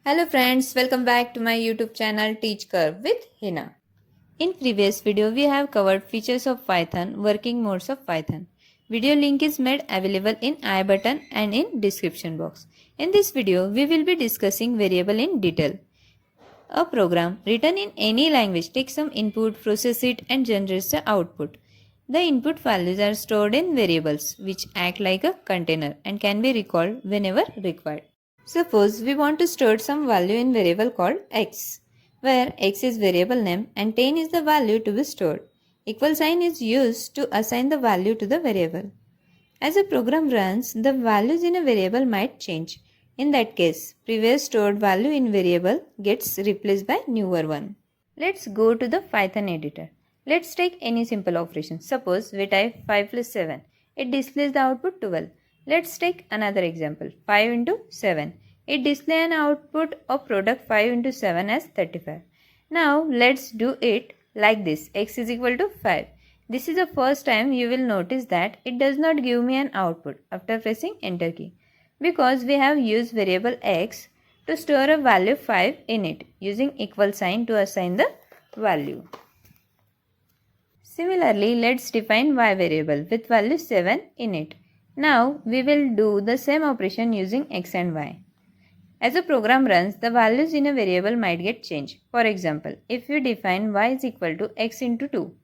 Hello friends, welcome back to my YouTube channel TeachKar with Hina. In previous video, we have covered features of Python, working modes of Python. Video link is made available in I button and in description box. In this video, we will be discussing variable in detail. A program written in any language takes some input, processes it and generates the output. The input values are stored in variables which act like a container and can be recalled whenever required. Suppose we want to store some value in variable called x, where x is variable name and 10 is the value to be stored. Equal sign is used to assign the value to the variable. As a program runs, the values in a variable might change. In that case, previous stored value in variable gets replaced by newer one. Let's go to the Python editor. Let's take any simple operation. Suppose we type 5 plus 7. It displays the output 12. Let's take another example. 5 into 7. It displays an output of product 5 into 7 as 35. Now let's do it like this. X is equal to 5. This is the first time you will notice that it does not give me an output after pressing enter key, because we have used variable x to store a value 5 in it using equal sign to assign the value. Similarly, let's define y variable with value 7 in it. Now we will do the same operation using x and y. As the program runs, the values in a variable might get changed. For example, if you define y is equal to x into 2,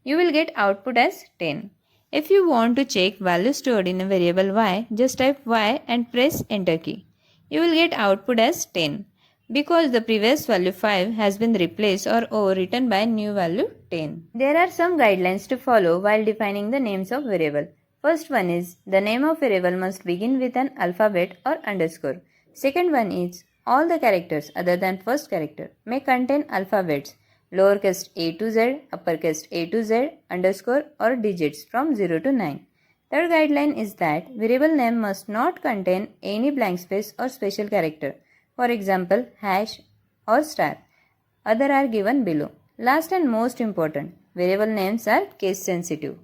you will get output as 10. If you want to check value stored in a variable y, just type y and press enter key. You will get output as 10 because the previous value 5 has been replaced or overwritten by new value 10. There are some guidelines to follow while defining the names of variable. First one is the name of variable must begin with an alphabet or underscore. Second one is all the characters other than first character may contain alphabets, lowercase a to z, uppercase a to z, underscore or digits from 0 to 9. Third guideline is that variable name must not contain any blank space or special character. For example, hash or star. Other are given below. Last and most important, variable names are case sensitive.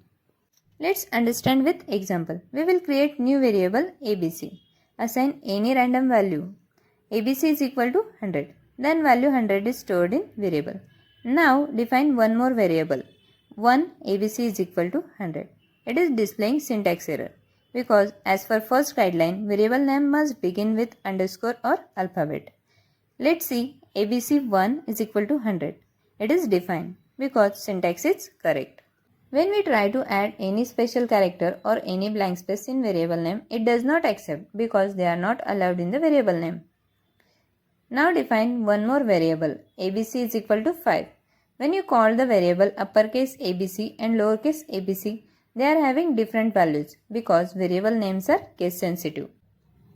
Let's understand with example. We will create new variable ABC. Assign any random value. ABC is equal to 100. Then value 100 is stored in variable. Now define one more variable. 1 ABC is equal to 100. It is displaying syntax error because as per first guideline, variable name must begin with underscore or alphabet. Let's see, ABC1 is equal to 100. It is defined because syntax is correct. When we try to add any special character or any blank space in variable name, it does not accept because they are not allowed in the variable name. Now define one more variable, ABC is equal to 5. When you call the variable uppercase ABC and lowercase abc, they are having different values because variable names are case sensitive.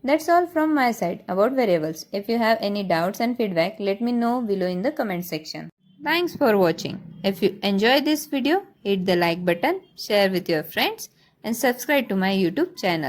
That's all from my side about variables. If you have any doubts and feedback, let me know below in the comment section. Thanks for watching. If you enjoyed this video, hit the like button, share with your friends and subscribe to my YouTube channel.